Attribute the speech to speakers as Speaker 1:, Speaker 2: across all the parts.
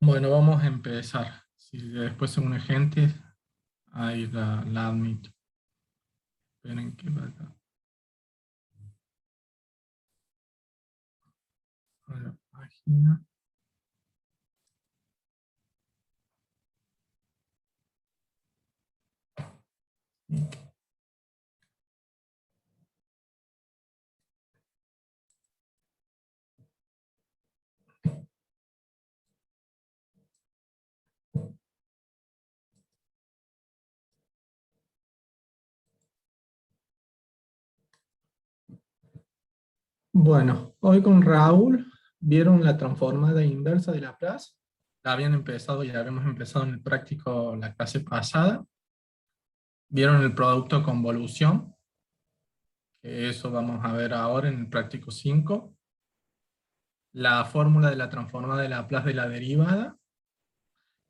Speaker 1: Bueno, vamos a empezar. Si después según agentes, ahí la admito. Esperen que va acá. A la página. Bueno, hoy con Raúl vieron la transformada inversa de Laplace. La habían empezado, ya habíamos empezado en el práctico la clase pasada. Vieron el producto de convolución, que eso vamos a ver ahora en el práctico 5. La fórmula de la transformada de Laplace de la derivada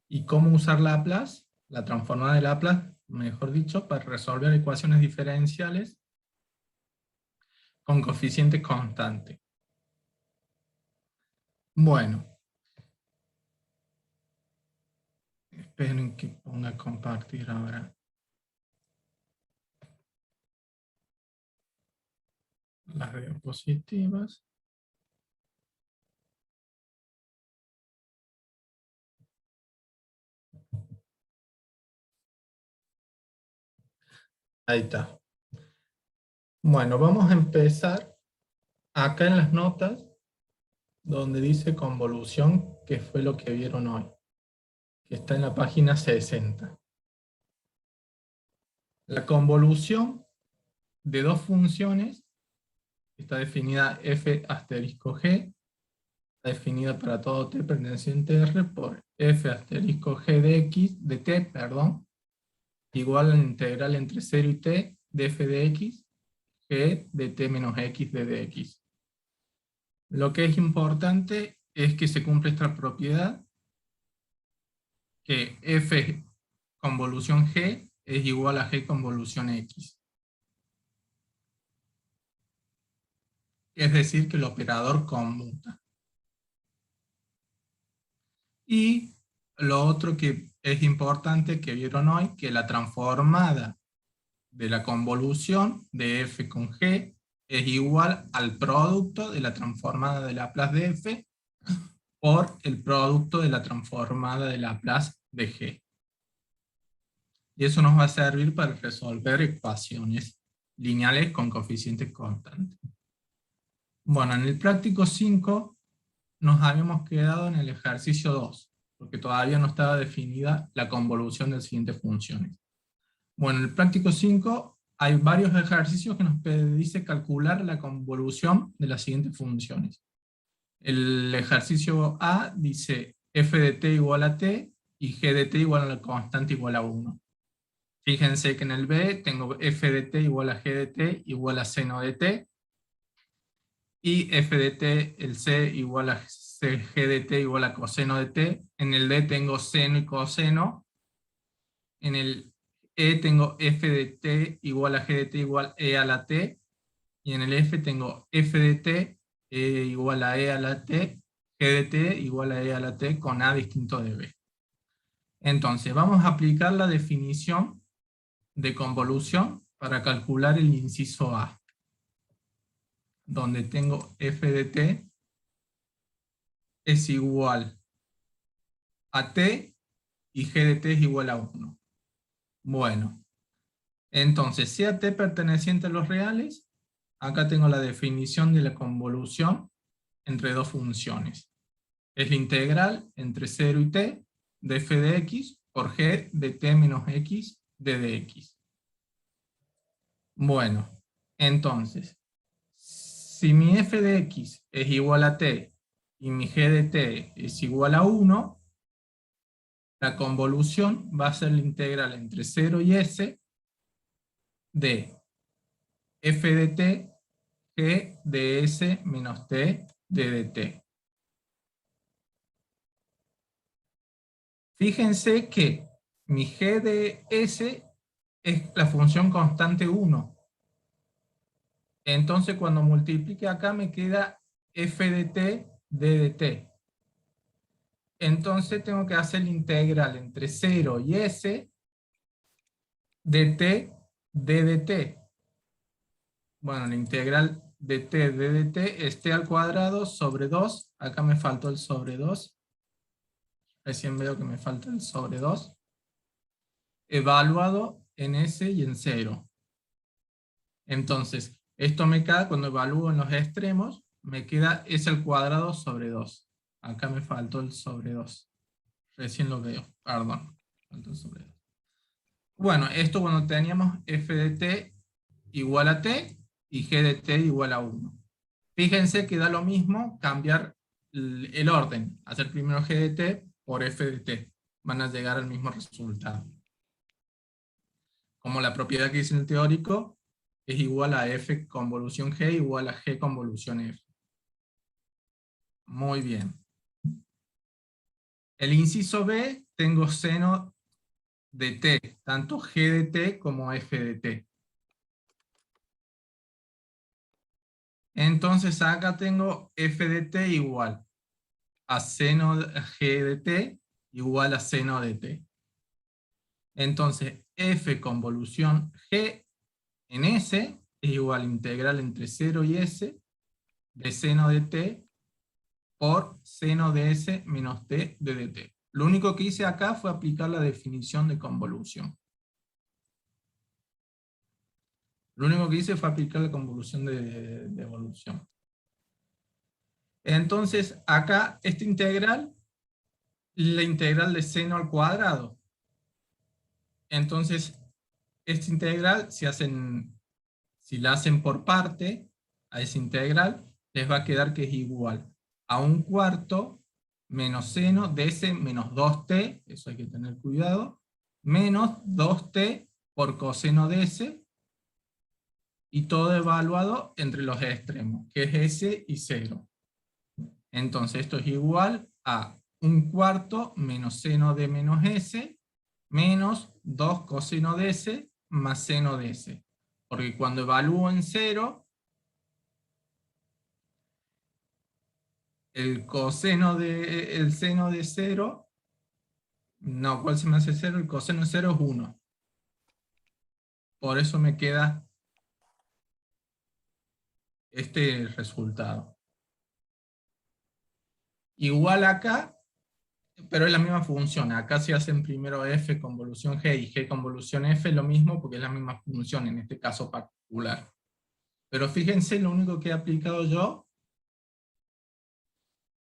Speaker 1: y cómo usar Laplace, la transformada de Laplace, mejor dicho, para resolver ecuaciones diferenciales con coeficiente constante. Bueno, esperen que ponga compartir ahora las diapositivas. Ahí está. Bueno, vamos a empezar acá en las notas, donde dice convolución, que fue lo que vieron hoy, que está en la página 60. La convolución de dos funciones está definida f asterisco g, está definida para todo t perteneciente a R por f asterisco g de x, de t, perdón, igual a la integral entre 0 y t de f de x, g de t menos x de dx. Lo que es importante es que se cumple esta propiedad, que f convolución g es igual a g convolución x. Es decir, que el operador conmuta. Y lo otro que es importante que vieron hoy, que la transformada de la convolución de f con g es igual al producto de la transformada de Laplace de f por el producto de la transformada de Laplace de g. Y eso nos va a servir para resolver ecuaciones lineales con coeficientes constantes. Bueno, en el práctico 5 nos habíamos quedado en el ejercicio 2, porque todavía no estaba definida la convolución de las siguientes funciones. Bueno, en el práctico 5 hay varios ejercicios que nos dice calcular la convolución de las siguientes funciones. El ejercicio A dice f de t igual a t y g de t igual a la constante igual a 1. Fíjense que en el B tengo f de t igual a g de t igual a seno de t, y f de t, el c igual a g de t igual a coseno de t. En el D tengo seno y coseno. En el E tengo f de t igual a g de t igual e a la t. Y en el F tengo f de t igual a e a la t, g de t igual a e a la t con a distinto de b. Entonces, vamos a aplicar la definición de convolución para calcular el inciso A, donde tengo f de t es igual a t y g de t es igual a 1. Bueno, entonces, si a t perteneciente a los reales, acá tengo la definición de la convolución entre dos funciones. Es la integral entre 0 y t de f de x por g de t menos x de dx. Bueno, entonces, si mi f de x es igual a t y mi g de t es igual a 1, la convolución va a ser la integral entre 0 y s de f de t g de s menos t de dt. Fíjense que mi g de s es la función constante 1. Entonces cuando multiplique acá me queda f de t d dt. Entonces tengo que hacer la integral entre 0 y s de t d dt. Bueno, la integral de t de dt es t al cuadrado sobre 2. Acá me faltó el sobre 2. Recién veo que me falta el sobre 2. Evaluado en s y en 0. Entonces, esto me queda, cuando evalúo en los extremos, me queda s al cuadrado sobre 2. Acá me faltó el sobre 2. Recién lo veo, perdón. Faltó el sobre 2. Bueno, esto cuando teníamos f de t igual a t y g de t igual a 1. Fíjense que da lo mismo cambiar el orden. Hacer primero g de t por f de t. Van a llegar al mismo resultado. Como la propiedad que dice en el teórico es igual a f convolución g igual a g convolución f. Muy bien. El inciso B, tengo seno de t, tanto g de t como f de t. Entonces acá tengo f de t igual a seno g de t igual a seno de t. Entonces f convolución g en s es igual a integral entre 0 y s de seno de t por seno de s menos t de dt. Lo único que hice acá fue aplicar la definición de convolución. Lo único que hice fue aplicar la convolución de evolución. Entonces, acá, esta integral, la integral de seno al cuadrado. Entonces, esta integral, si la hacen por parte, a esa integral, les va a quedar que es igual a 1/4 menos seno de s menos 2t, eso hay que tener cuidado, menos 2t por coseno de s, y todo evaluado entre los extremos, que es s y 0. Entonces esto es igual a 1/4 menos seno de menos s, menos 2 coseno de s, más seno de s. Porque cuando evalúo en 0, el seno de 0, no, ¿cuál se me hace 0? El coseno de 0 es 1. Por eso me queda este resultado. Igual acá, pero es la misma función. Acá se hacen primero f convolución g y g convolución f, lo mismo porque es la misma función en este caso particular. Pero fíjense, lo único que he aplicado yo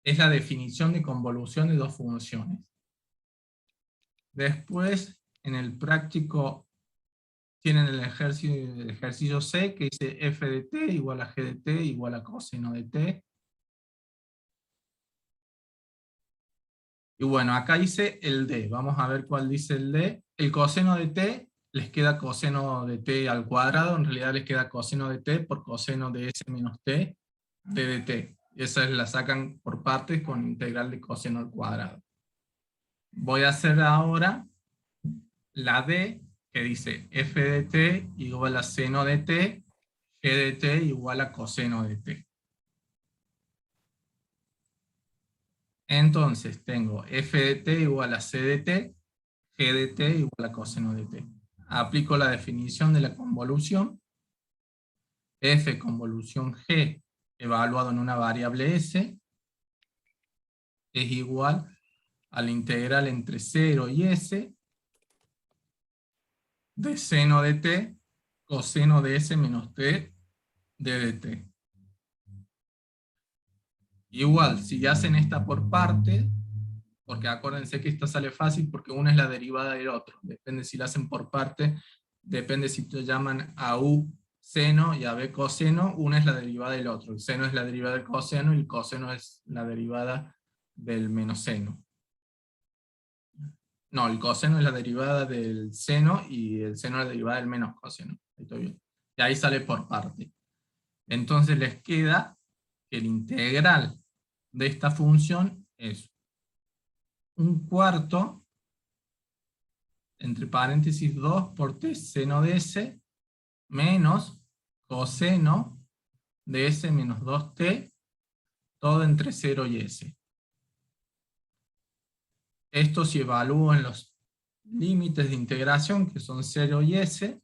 Speaker 1: es la definición de convolución de dos funciones. Después, en el práctico, tienen el ejercicio C, que dice f de t igual a g de t igual a coseno de t. Y bueno, acá dice el d. Vamos a ver cuál dice el d. El coseno de t les queda coseno de t al cuadrado. En realidad les queda coseno de t por coseno de s menos t de dt. Esa la sacan por partes con integral de coseno al cuadrado. Voy a hacer ahora la d, que dice f de t igual a seno de t, g de t igual a coseno de t. Entonces tengo f de t igual a c de t, g de t igual a coseno de t. Aplico la definición de la convolución. F convolución g evaluado en una variable s es igual a la integral entre 0 y s de seno de t coseno de s menos t de dt. Igual, si hacen esta por parte, porque acuérdense que esta sale fácil porque una es la derivada del otro. Depende si la hacen por parte, depende si te llaman a u seno y AB coseno, una es la derivada del otro. El seno es la derivada del coseno y el coseno es la derivada del menos seno. No, el coseno es la derivada del seno y el seno es la derivada del menos coseno. Ahí estoy bien. Y ahí sale por parte. Entonces les queda que el integral de esta función es un cuarto, entre paréntesis 2 por t seno de s, menos coseno de s menos 2t, todo entre 0 y s. Esto si evalúo en los límites de integración, que son 0 y s,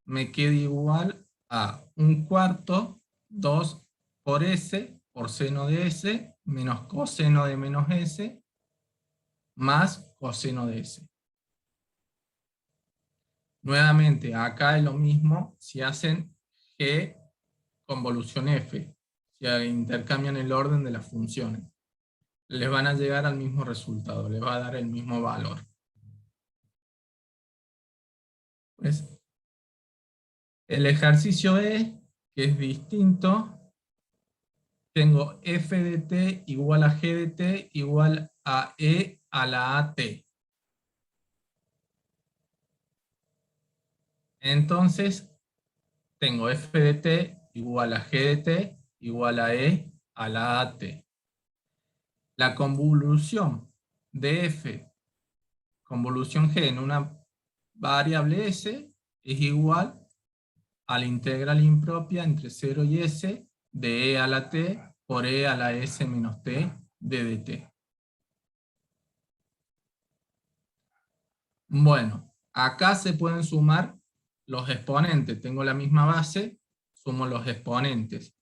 Speaker 1: me queda igual a un cuarto, 2 por s, por seno de s, menos coseno de menos s, más coseno de s. Nuevamente, acá es lo mismo si hacen g convolución f, si intercambian el orden de las funciones. Les van a llegar al mismo resultado, les va a dar el mismo valor. Pues, el ejercicio E, que es distinto, tengo f de t igual a g de t igual a e a la at. Entonces, tengo f de t igual a g de t igual a e a la at. La convolución de f, convolución g en una variable s, es igual a la integral impropia entre 0 y s de e a la t por e a la s menos t de dt. Bueno, acá se pueden sumar los exponentes. Tengo la misma base, sumo los exponentes.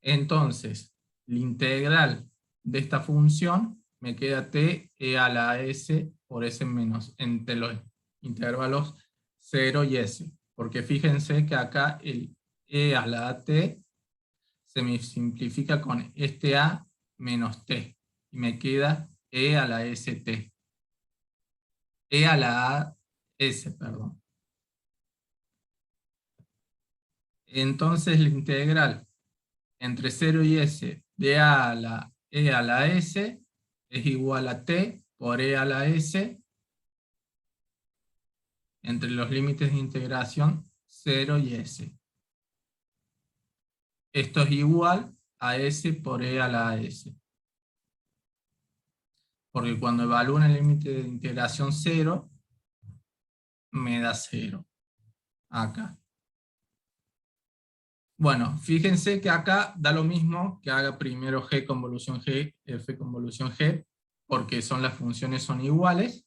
Speaker 1: Entonces, la integral de esta función me queda t e a la s por s menos entre los intervalos 0 y s. Porque fíjense que acá el e a la t se me simplifica con este a menos t. Y me queda e a la st. E a la s, perdón. Entonces la integral entre 0 y s de a la e a la s es igual a t por e a la s entre los límites de integración 0 y s. Esto es igual a s por e a la s. Porque cuando evalúo en el límite de integración 0, me da 0. Acá. Bueno, fíjense que acá da lo mismo que haga primero g convolución g, f convolución g, porque las funciones son iguales.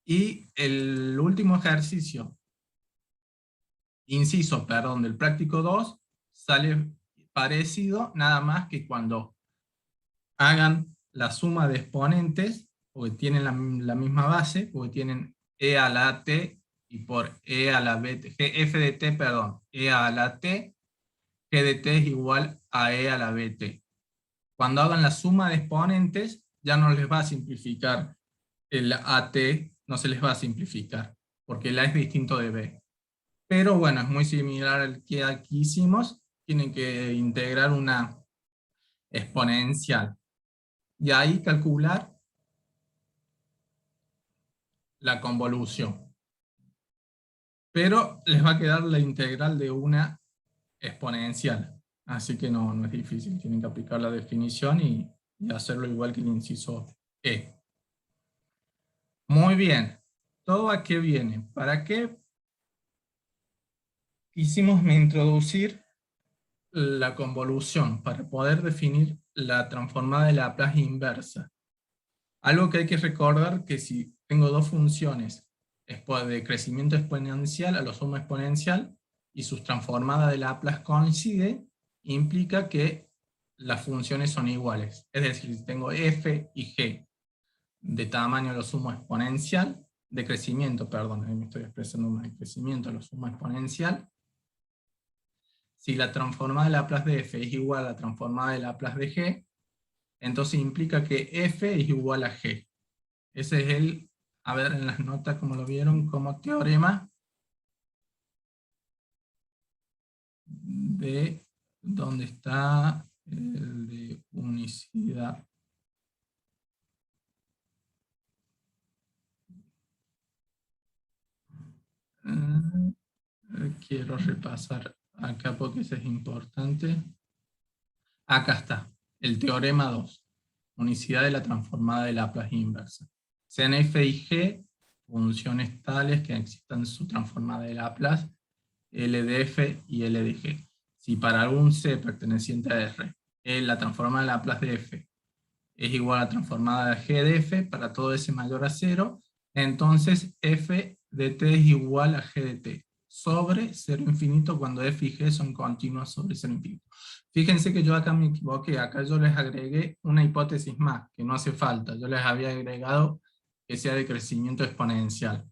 Speaker 1: Y el último ejercicio, inciso, perdón, del práctico 2, sale parecido, nada más que cuando hagan la suma de exponentes, porque tienen la misma base, porque tienen e a la t y por e a la b, f de t, perdón, e a la t, g de t es igual a e a la bt. Cuando hagan la suma de exponentes, ya no les va a simplificar el at, no se les va a simplificar, porque el a es distinto de b. Pero bueno, es muy similar al que aquí hicimos. Tienen que integrar una exponencial. Y ahí calcular la convolución. Pero les va a quedar la integral de una exponencial. Así que no es difícil. Tienen que aplicar la definición y hacerlo igual que el inciso E. Muy bien. ¿Todo a qué viene? ¿Para qué quisimos introducir la convolución? Para poder definir la transformada de Laplace inversa. Algo que hay que recordar, que si tengo dos funciones de crecimiento exponencial a la suma exponencial y sus transformadas de Laplace coinciden, implica que las funciones son iguales. Es decir, si tengo f y g de tamaño a la suma exponencial, de crecimiento, perdón, ahí me estoy expresando mal, de crecimiento a la suma exponencial, si la transformada de Laplace de f es igual a la transformada de Laplace de g, entonces implica que f es igual a g. Ese es a ver en las notas como lo vieron, como teorema de dónde está el de unicidad. Quiero repasar acá porque eso es importante. Acá está, el teorema 2. Unicidad de la transformada de Laplace inversa. Sean f y g funciones tales que existan su transformada de Laplace, L de f y L de g. Si para algún c perteneciente a R, la transformada de Laplace de f es igual a la transformada de g de f, para todo s mayor a 0, entonces f de t es igual a g de t, sobre 0 infinito cuando f y g son continuas sobre 0 infinito. Fíjense que yo acá me equivoqué, acá yo les agregué una hipótesis más, que no hace falta, yo les había agregado que sea de crecimiento exponencial,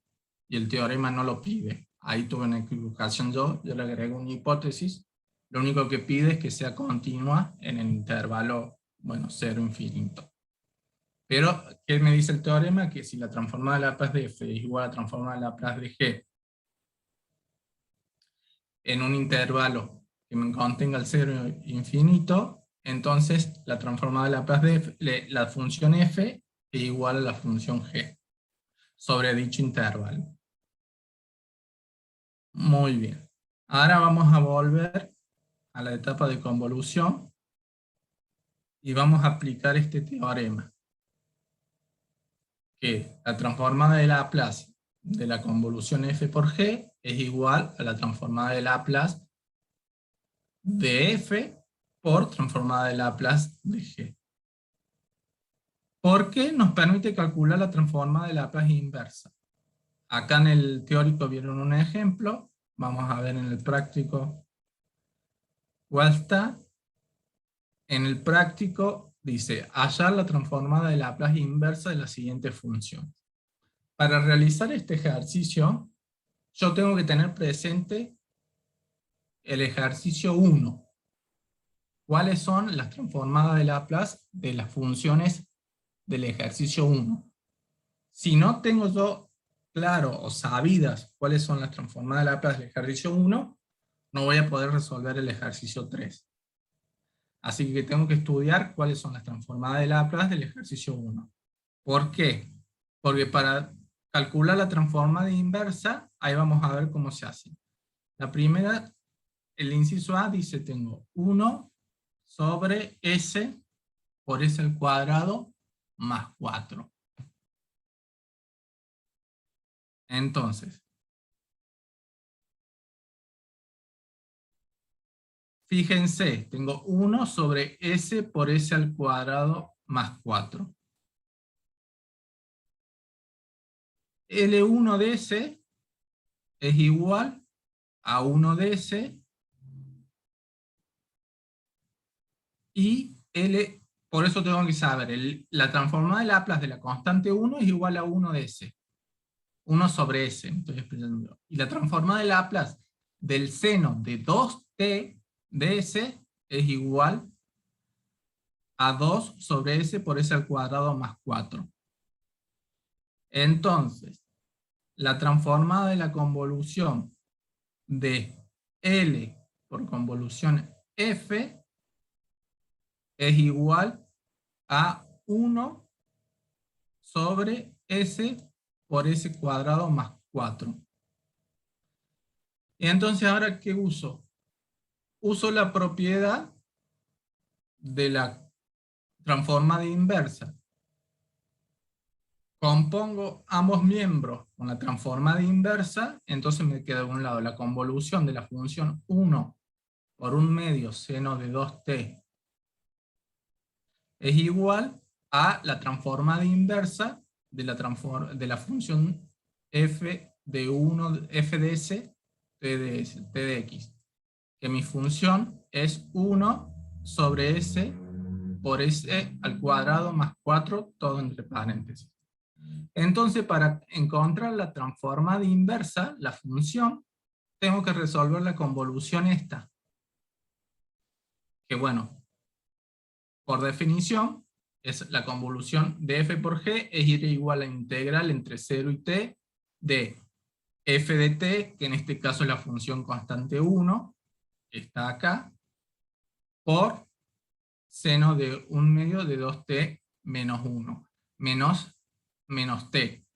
Speaker 1: y el teorema no lo pide. Ahí tuve una equivocación yo le agrego una hipótesis, lo único que pide es que sea continua en el intervalo, bueno, 0 infinito. Pero, ¿qué me dice el teorema? Que si la transformada de Laplace de f es igual a la transformada de Laplace de g en un intervalo que me contenga el 0 infinito, entonces la transformada de Laplace de f, la función f es igual a la función g sobre dicho intervalo. Muy bien. Ahora vamos a volver a la etapa de convolución y vamos a aplicar este teorema, que la transformada de Laplace de la convolución f por g es igual a la transformada de Laplace de f por transformada de Laplace de g. Porque nos permite calcular la transformada de Laplace inversa. Acá en el teórico vieron un ejemplo, vamos a ver en el práctico cuál está. En el práctico dice, hallar la transformada de Laplace inversa de la siguiente función. Para realizar este ejercicio, yo tengo que tener presente el ejercicio 1. ¿Cuáles son las transformadas de Laplace de las funciones del ejercicio 1? Si no tengo yo claro o sabidas cuáles son las transformadas de Laplace del ejercicio 1, no voy a poder resolver el ejercicio 3. Así que tengo que estudiar cuáles son las transformadas de Laplace del ejercicio 1. ¿Por qué? Porque para calcular la transformada inversa, ahí vamos a ver cómo se hace. La primera, el inciso A dice, tengo 1 sobre S por S al cuadrado más 4. Entonces, fíjense, tengo 1 sobre S por S al cuadrado más 4. L1 de S es igual a 1 de S y L, por eso tengo que saber, la transformada de Laplace de la constante 1 es igual a 1 de S. 1 sobre S, estoy explicando. Y la transformada de Laplace del seno de 2t de S es igual a 2 sobre S por S al cuadrado más 4. Entonces, la transformada de la convolución de L por convolución F es igual a 1 sobre S por S cuadrado más 4. Y entonces, ¿ahora qué uso? Uso la propiedad de la transformada inversa. Compongo ambos miembros con la transformada inversa, entonces me queda de un lado la convolución de la función 1 por 1 medio seno de 2t es igual a la transformada inversa de la función f de 1, f de s, t de x, que mi función es 1 sobre s por s al cuadrado más 4, todo entre paréntesis. Entonces, para encontrar la transformada inversa, la función, tengo que resolver la convolución esta. Que bueno, por definición, es la convolución de f por g es igual a la integral entre 0 y t de f de t, que en este caso es la función constante 1, está acá, por seno de 1/2 de 2t menos 1, menos t.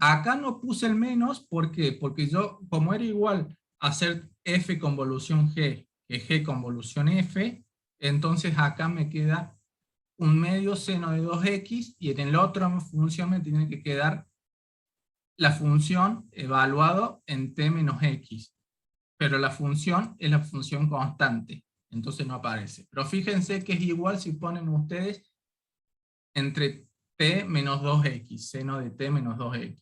Speaker 1: Acá no puse el menos, ¿por qué? Porque yo, como era igual a hacer f convolución g, que g convolución f, entonces acá me queda 1/2 seno de 2x, y en la otra función me tiene que quedar la función evaluado en t menos x. Pero la función es la función constante, entonces no aparece. Pero fíjense que es igual si ponen ustedes entre t menos 2x, seno de t menos 2x.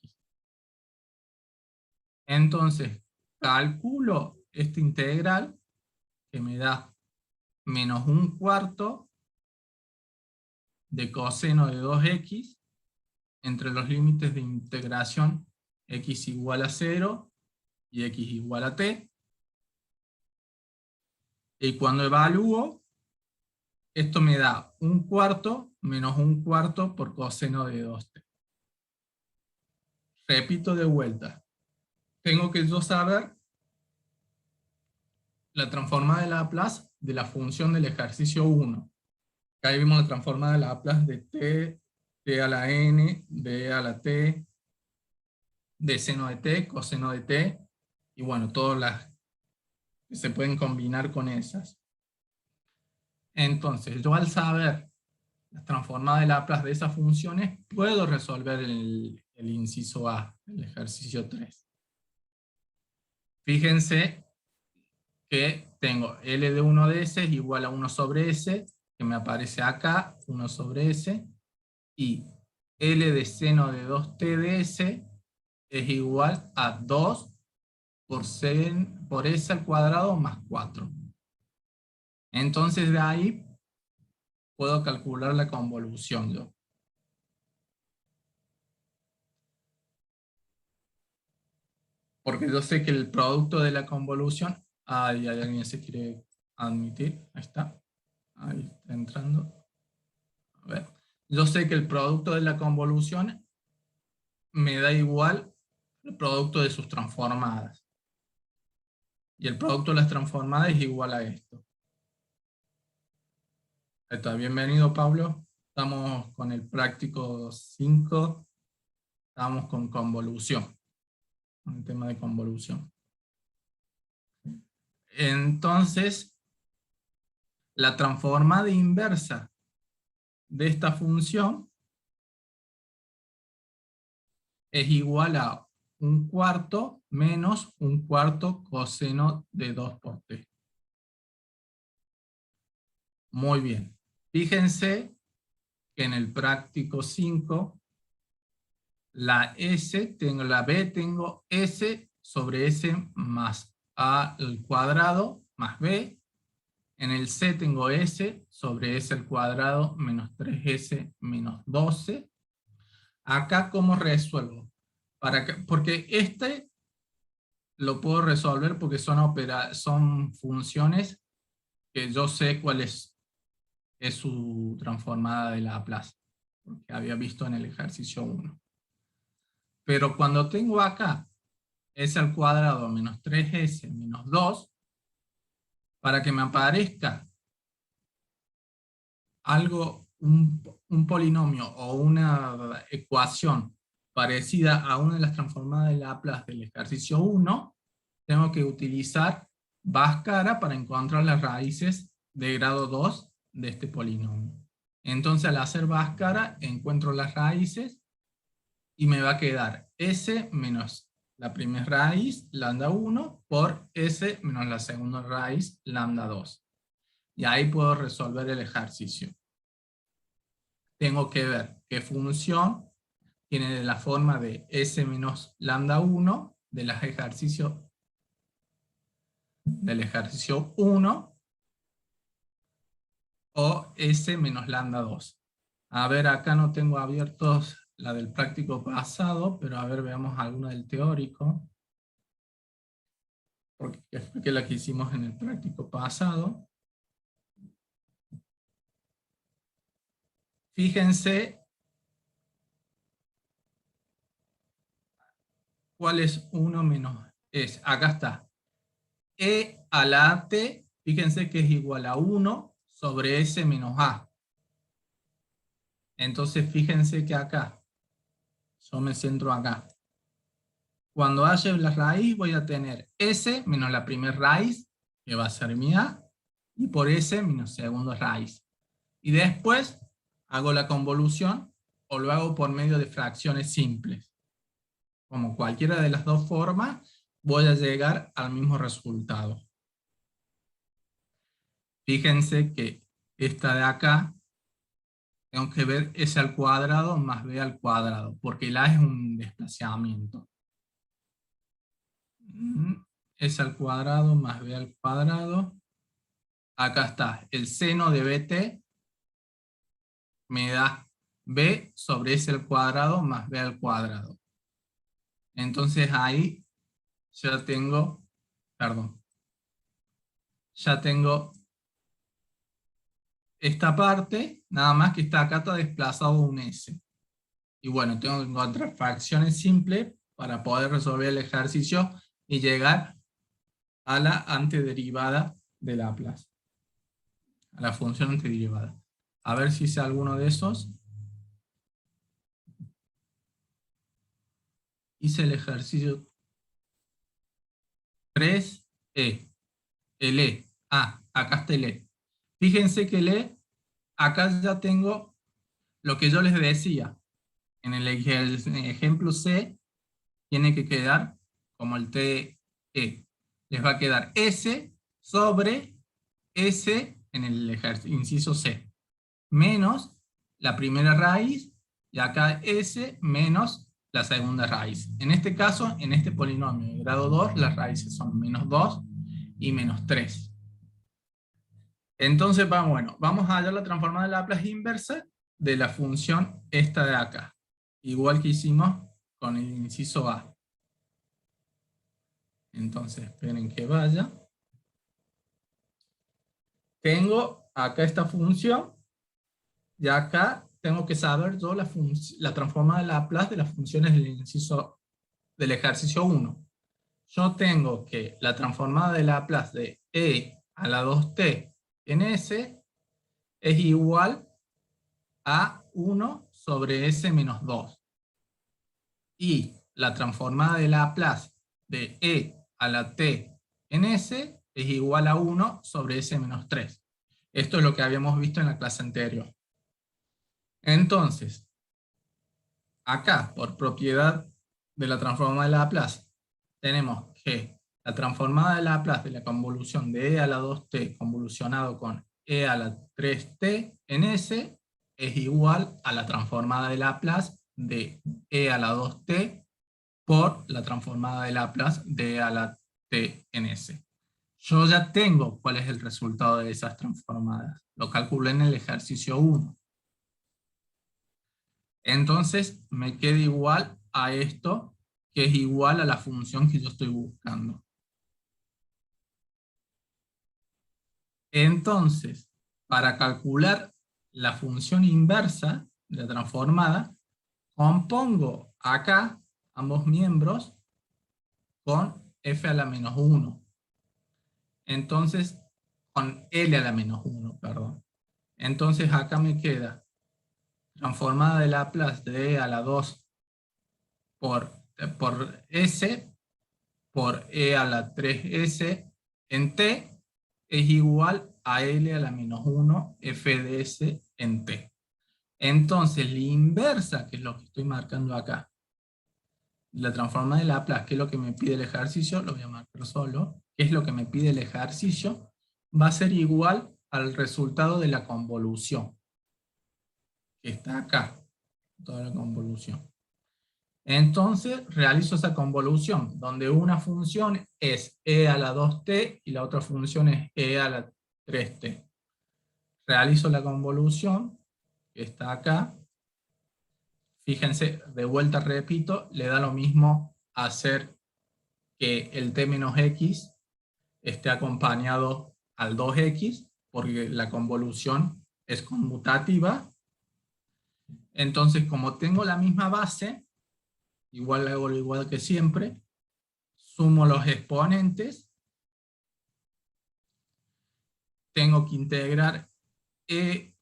Speaker 1: Entonces, calculo esta integral que me da menos 1/4 de coseno de 2x entre los límites de integración x igual a 0 y x igual a t. Y cuando evalúo, esto me da 1/4 menos 1/4 por coseno de 2t. Repito de vuelta. Tengo que yo saber la transformada de Laplace de la función del ejercicio 1. Acá vimos la transformada de Laplace de t a la n, d a la t, de seno de t, coseno de t, y bueno, todas las que se pueden combinar con esas. Entonces, yo al saber la transformada de Laplace de esas funciones, puedo resolver el inciso A, el ejercicio 3. Fíjense que tengo L de 1 de S es igual a 1 sobre S, que me aparece acá, 1 sobre S, y L de seno de 2t de S es igual a 2 por S al cuadrado más 4. Entonces de ahí puedo calcular la convolución yo. Porque yo sé que el producto de la convolución, ahí alguien se quiere admitir, ahí está entrando. A ver. Yo sé que el producto de la convolución me da igual el producto de sus transformadas. Y el producto de las transformadas es igual a esto. Está, bienvenido Pablo. Estamos con el práctico 5. Estamos con convolución. Con el tema de convolución. Entonces, la transformada inversa de esta función es igual a 1/4 menos 1/4 coseno de 2 por t. Muy bien. Fíjense que en el práctico 5, la B tengo S sobre S más A al cuadrado más B. En el C tengo S sobre S al cuadrado menos 3S menos 12. Acá, ¿cómo resuelvo? Porque este lo puedo resolver porque son funciones que yo sé cuál es su transformada de Laplace, porque había visto en el ejercicio 1. Pero cuando tengo acá S al cuadrado menos 3S menos 2, para que me aparezca algo, un polinomio o una ecuación parecida a una de las transformadas de Laplace del ejercicio 1, tengo que utilizar Bhaskara para encontrar las raíces de grado 2 de este polinomio. Entonces al hacer Bhaskara encuentro las raíces y me va a quedar S menos la primera raíz, lambda 1, por S menos la segunda raíz, lambda 2. Y ahí puedo resolver el ejercicio. Tengo que ver qué función tiene la forma de S menos lambda 1 del ejercicio 1 o S menos lambda 2. A ver, acá no tengo abiertos la del práctico pasado, pero a ver, veamos alguna del teórico. Porque fue la que hicimos en el práctico pasado. Fíjense cuál es 1 menos S. Acá está. a la t, fíjense que es igual a 1 sobre s menos a. Entonces fíjense que acá, yo me centro acá. Cuando haya la raíz voy a tener s menos la primera raíz, que va a ser mi a, y por s menos segunda raíz. Y después hago la convolución o lo hago por medio de fracciones simples. Como cualquiera de las dos formas, voy a llegar al mismo resultado. Fíjense que esta de acá, tengo que ver s al cuadrado más b al cuadrado, porque el a es un desplazamiento. S al cuadrado más b al cuadrado. Acá está, el seno de bt me da b sobre s al cuadrado más b al cuadrado. Entonces ahí ya tengo, perdón, ya tengo esta parte, nada más que acá está desplazado un s. Y bueno, tengo que encontrar fracciones simples para poder resolver el ejercicio y llegar a la antederivada de Laplace. A la función antederivada. A ver si sé alguno de esos. Hice el ejercicio 3E. El E. Ah, acá está el E. Fíjense que el E, acá ya tengo lo que yo les decía. En el ejemplo C, tiene que quedar como el TE. Les va a quedar S sobre S en el inciso C, menos la primera raíz, y acá S menos la segunda raíz. En este caso, en este polinomio de grado 2, las raíces son menos 2 y menos 3. Entonces, vamos a hallar la transformada de Laplace inversa de la función esta de acá. Igual que hicimos con el inciso A. Entonces, esperen que vaya. Tengo acá esta función, y acá tengo que saber yo la transformada de Laplace de las funciones del ejercicio 1. Yo tengo que la transformada de Laplace de e a la 2t en s es igual a 1 sobre s menos 2. Y la transformada de Laplace de e a la t en s es igual a 1 sobre s menos 3. Esto es lo que habíamos visto en la clase anterior. Entonces, acá, por propiedad de la transformada de Laplace, tenemos que la transformada de Laplace de la convolución de e a la 2t convolucionado con e a la 3t en s es igual a la transformada de Laplace de e a la 2t por la transformada de Laplace de e a la t en s. Yo ya tengo cuál es el resultado de esas transformadas. Lo calculé en el ejercicio 1. Entonces me queda igual a esto, que es igual a la función que yo estoy buscando. Entonces, para calcular la función inversa de la transformada, compongo acá ambos miembros con f a la menos 1. Entonces, con L a la menos 1, perdón. Entonces acá me queda transformada de Laplace de e a la 2 por S por e a la 3S en T es igual a L a la menos 1 f de S en T. Entonces la inversa, que es lo que estoy marcando acá, la transformada de Laplace, que es lo que me pide el ejercicio, lo voy a marcar solo, que es lo que me pide el ejercicio, va a ser igual al resultado de la convolución, que está acá, toda la convolución. Entonces realizo esa convolución, donde una función es e a la 2t y la otra función es e a la 3t. Realizo la convolución, que está acá. Fíjense, de vuelta repito, le da lo mismo hacer que el t menos x esté acompañado al 2x, porque la convolución es conmutativa. Entonces, como tengo la misma base, igual hago lo igual que siempre, sumo los exponentes tengo que integrar e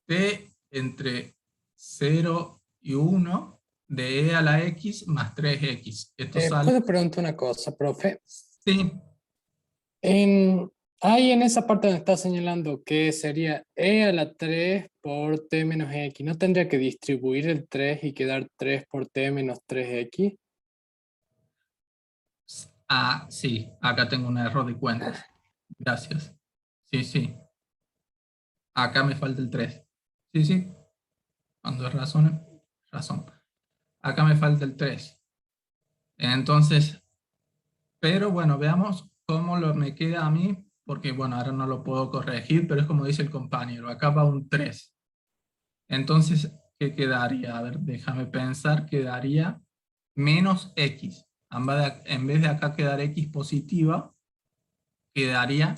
Speaker 1: t entre 0 y 1 de e a la x más 3x. Esto sale,
Speaker 2: ¿Puedo preguntar una cosa, profe?
Speaker 1: sí,
Speaker 2: En, ahí en esa parte donde está señalando que sería e a la 3 por t menos x, ¿no tendría que distribuir el 3 y quedar 3 por t menos 3x?
Speaker 1: sí, acá tengo un error de cuentas. Gracias. Sí, sí, acá me falta el 3. Sí, sí, cuando es razón, razón. Acá me falta el 3. Entonces, pero bueno, veamos cómo me queda a mí, porque bueno, ahora no lo puedo corregir, pero es como dice el compañero, acá va un 3. Entonces, ¿qué quedaría? A ver, déjame pensar, quedaría menos x. En vez de acá quedar x positiva, quedaría,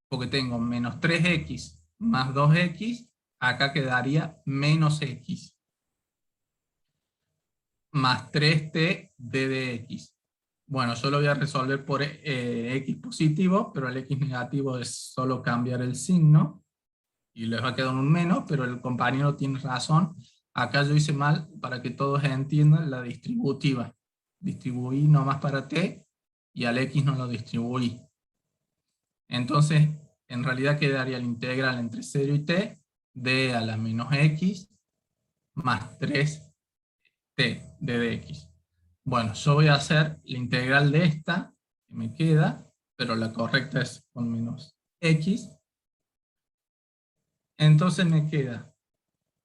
Speaker 1: porque tengo menos 3x más 2x, acá quedaría menos x más 3t d de x. Bueno, yo lo voy a resolver por x positivo, pero el x negativo es solo cambiar el signo y les va a quedar un menos, pero el compañero tiene razón. Acá yo hice mal para que todos entiendan la distributiva. Distribuí nomás para t y al x no lo distribuí. Entonces, en realidad quedaría la integral entre 0 y t de a la menos x más 3t de dx. Bueno, yo voy a hacer la integral de esta, que me queda, pero la correcta es con menos x. Entonces me queda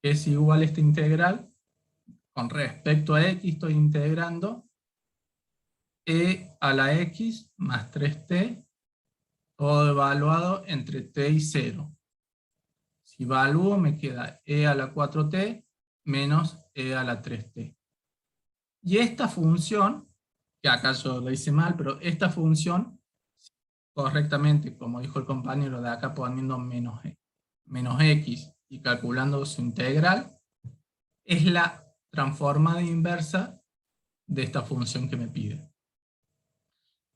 Speaker 1: que es igual a esta integral, con respecto a x estoy integrando e a la x más 3t, todo evaluado entre t y 0. Si evalúo me queda e a la 4t menos e a la 3t. Y esta función, que acá yo lo hice mal, pero esta función, correctamente, como dijo el compañero de acá, poniendo menos x y calculando su integral, es la transformada inversa de esta función que me pide.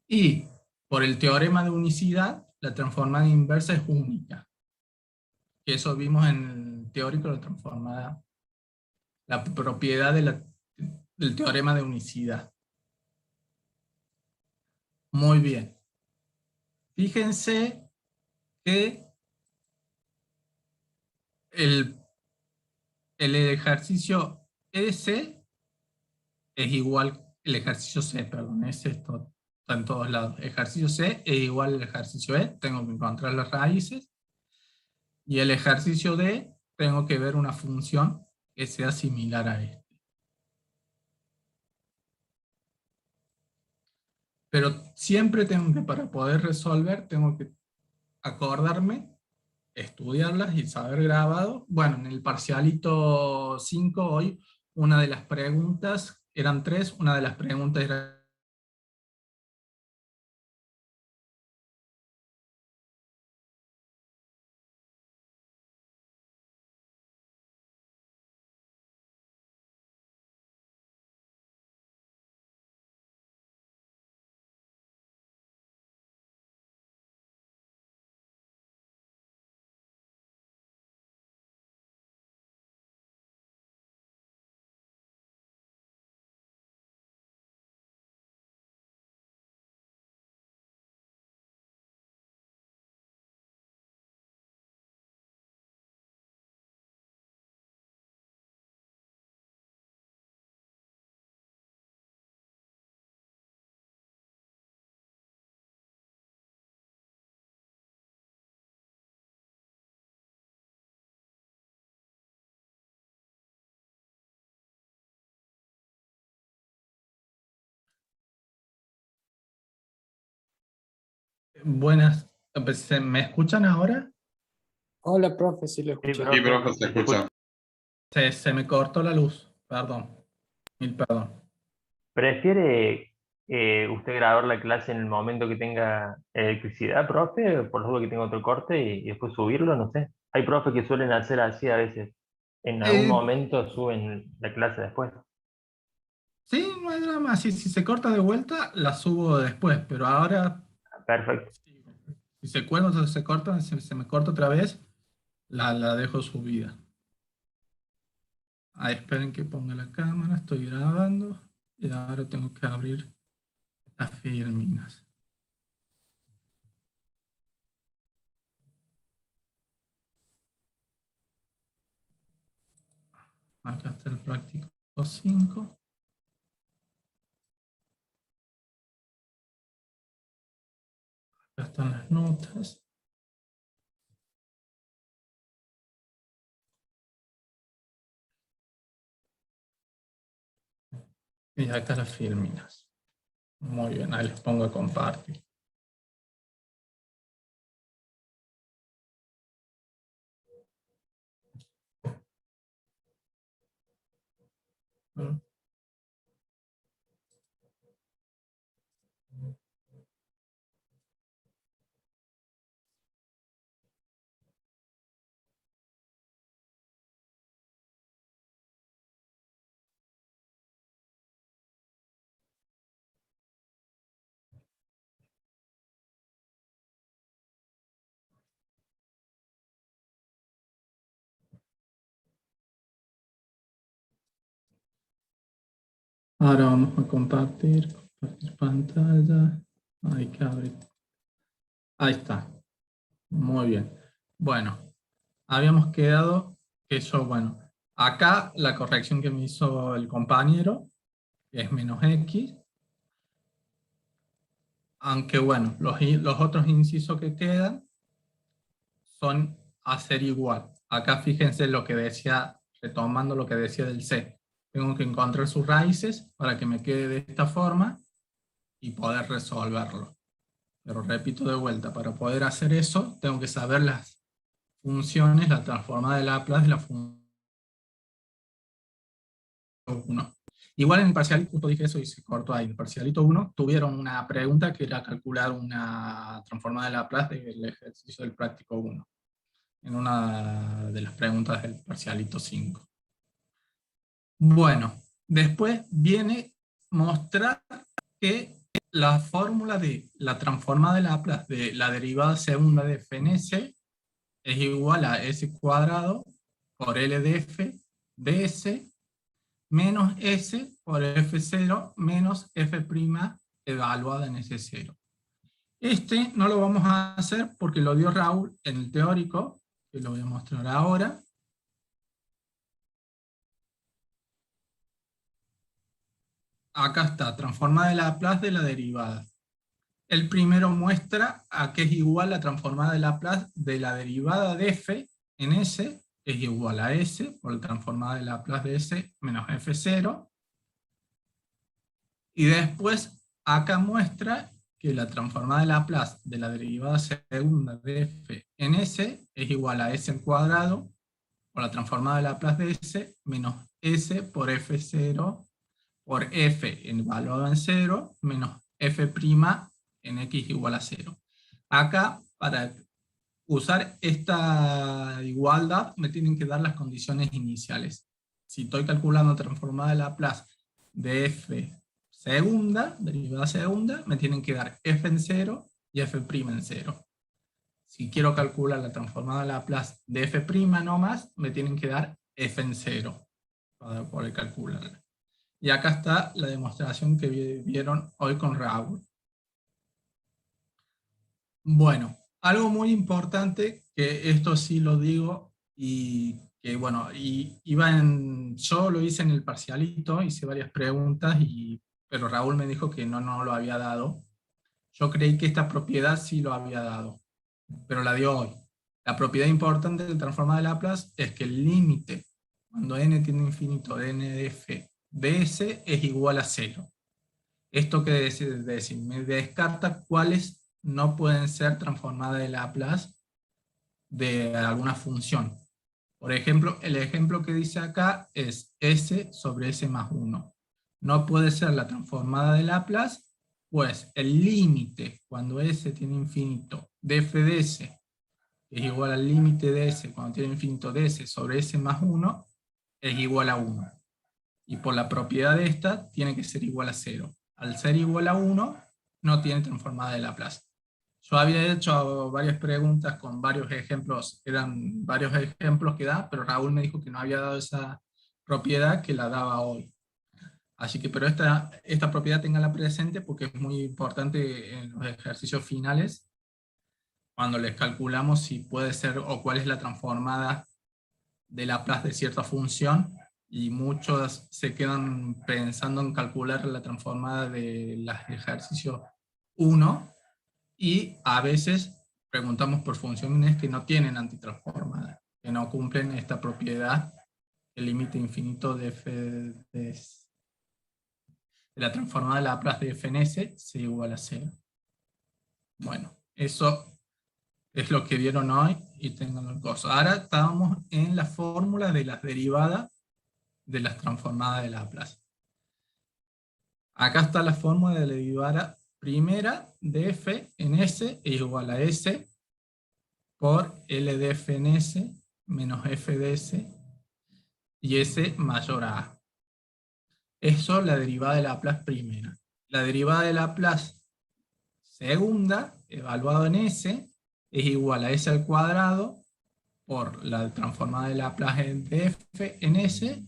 Speaker 1: Y por el teorema de unicidad, la transformada inversa es única. Que eso vimos en el teórico de la transformada, la propiedad del teorema de unicidad. Muy bien. Fíjense que el, el ejercicio S es igual, el ejercicio C, perdón, S está en todos lados. Ejercicio C es igual al ejercicio E, tengo que encontrar las raíces. Y el ejercicio D, tengo que ver una función que sea similar a este. Pero siempre tengo que, para poder resolver, tengo que acordarme, estudiarlas y saber grabado. Bueno, en el parcialito 5 hoy, una de las preguntas, eran tres, una de las preguntas era buenas. ¿Me escuchan ahora?
Speaker 2: Hola, profe, sí lo
Speaker 3: Sí,
Speaker 2: escuchamos.
Speaker 3: profe, profe, se escucha.
Speaker 1: Se me cortó la luz, perdón, mil perdón.
Speaker 3: ¿Prefiere usted grabar la clase en el momento que tenga electricidad, profe? Por lo duda que tenga otro corte y después subirlo, no sé. Hay profes que suelen hacer así a veces. En algún
Speaker 1: Eh,
Speaker 3: momento suben la clase después.
Speaker 1: sí, no hay drama, si se corta de vuelta, la subo después, pero ahora
Speaker 3: Perfecto.
Speaker 1: sí. Si se cuelga o se corta, se me corta otra vez, la dejo subida. Ahí esperen que ponga la cámara, estoy grabando. Y ahora tengo que abrir las filminas. Acá está el práctico 5. Acá están las notas. Y acá las filminas. Muy bien, ahí les pongo a compartir. Ahora vamos a compartir pantalla. Hay que abrir. Ahí está. Muy bien. Bueno, habíamos quedado que yo, bueno, acá la corrección que me hizo el compañero es menos X. Aunque bueno, los otros incisos que quedan son hacer igual. Acá fíjense lo que decía, retomando lo que decía del C. Tengo que encontrar sus raíces para que me quede de esta forma y poder resolverlo. Pero repito de vuelta, para poder hacer eso, tengo que saber las funciones, la transformada de Laplace de la función 1. Igual en el parcialito, justo dije eso y se cortó ahí, en el parcialito 1 tuvieron una pregunta que era calcular una transformada de Laplace del ejercicio del práctico 1. En una de las preguntas del parcialito 5. Bueno, después viene mostrar que la fórmula de la transformada de Laplace de la derivada segunda de f en s es igual a s cuadrado por L de f de s menos s por f0 menos f' evaluada en S0. Este no lo vamos a hacer porque lo dio Raúl en el teórico, que lo voy a mostrar ahora. Acá está, transformada de Laplace de la derivada. El primero muestra a que es igual la transformada de Laplace de la derivada de f en S, es igual a S por la transformada de Laplace de S menos F0. Y después acá muestra que la transformada de Laplace de la derivada segunda de f en S es igual a S al cuadrado por la transformada de Laplace de S menos S por F0 por f evaluado en 0 menos f' en x igual a 0. Acá, para usar esta igualdad, me tienen que dar las condiciones iniciales. Si estoy calculando transformada de Laplace de f segunda, derivada segunda, me tienen que dar f en 0 y f' en 0. Si quiero calcular la transformada de Laplace de f' nomás, me tienen que dar f en 0 para poder calcularla. Y acá está la demostración que vieron hoy con Raúl. Bueno, algo muy importante, que esto sí lo digo, y que bueno, yo lo hice en el parcialito, hice varias preguntas, pero Raúl me dijo que no lo había dado. Yo creí que esta propiedad sí lo había dado, pero la dio hoy. La propiedad importante del transformada de Laplace es que el límite, cuando n tiende a infinito de n de f de S es igual a 0. Esto quiere decir, me descarta cuáles no pueden ser transformadas de Laplace de alguna función. Por ejemplo, el ejemplo que dice acá es S sobre S más 1. No puede ser la transformada de Laplace, pues el límite cuando S tiene infinito de f de S es igual al límite de S cuando tiene infinito de S sobre S más 1 es igual a 1. Y por la propiedad de esta, tiene que ser igual a 0. Al ser igual a 1, no tiene transformada de Laplace. Yo había hecho varias preguntas con varios ejemplos, eran varios ejemplos que da, pero Raúl me dijo que no había dado esa propiedad que la daba hoy. Así que, pero esta propiedad tenganla presente porque es muy importante en los ejercicios finales, cuando les calculamos si puede ser o cuál es la transformada de Laplace de cierta función, y muchos se quedan pensando en calcular la transformada de los ejercicios 1, y a veces preguntamos por funciones que no tienen antitransformada, que no cumplen esta propiedad, el límite infinito de f de la transformada de Laplace de f en s sea igual a 0. Bueno, eso es lo que vieron hoy y tengan el coso. Ahora estamos en la fórmula de las derivadas de las transformadas de Laplace. Acá está la fórmula de la derivada primera de f en s es igual a s por L de f en s menos f de s y s mayor a a. Eso es la derivada de Laplace primera. La derivada de Laplace segunda, evaluado en s, es igual a s al cuadrado por la transformada de Laplace de f en s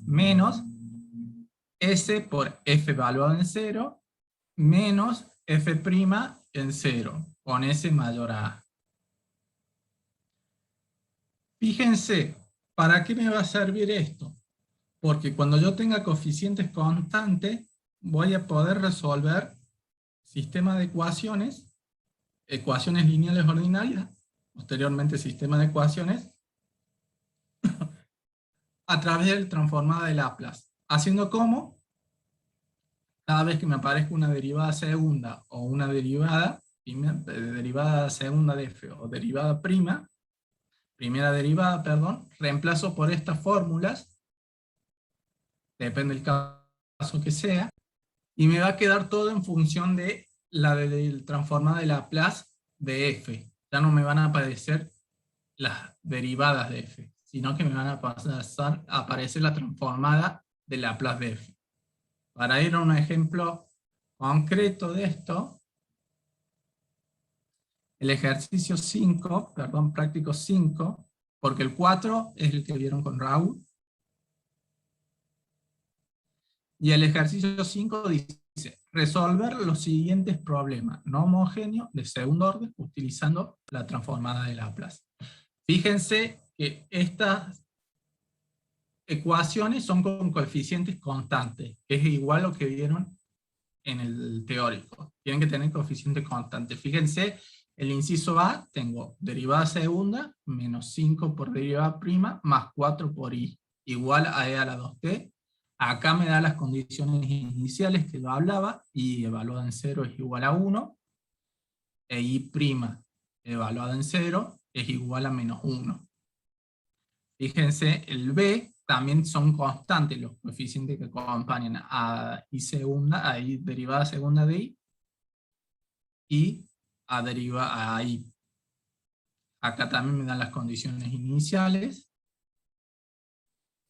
Speaker 1: menos s por f evaluado en 0 menos f' en 0, con s mayor a a. Fíjense, ¿para qué me va a servir esto? Porque cuando yo tenga coeficientes constantes, voy a poder resolver sistemas de ecuaciones, ecuaciones lineales ordinarias, posteriormente sistema de ecuaciones, a través de la transformada de Laplace. Haciendo como, cada vez que me aparezca una derivada segunda o una derivada segunda de f o derivada primera derivada, perdón, reemplazo por estas fórmulas, depende del caso que sea, y me va a quedar todo en función de la transformada de Laplace de f. Ya no me van a aparecer las derivadas de f, sino que me van a pasar a aparecer la transformada de Laplace de f. Para ir a un ejemplo concreto de esto, el ejercicio 5, perdón, práctico 5, porque el 4 es el que vieron con Raúl, y el ejercicio 5 dice, resolver los siguientes problemas no homogéneos de segundo orden utilizando la transformada de Laplace. Fíjense que estas ecuaciones son con coeficientes constantes, que es igual a lo que vieron en el teórico. Tienen que tener coeficiente constante. Fíjense, el inciso A, tengo derivada segunda, menos 5 por derivada prima, más 4 por i, igual a e a la 2t. Acá me da las condiciones iniciales que yo hablaba, i evaluada en 0 es igual a 1, e i' evaluada en 0 es igual a menos 1. Fíjense, el B también son constantes los coeficientes que acompañan a i segunda, a i derivada segunda de i, y a i. Acá también me dan las condiciones iniciales.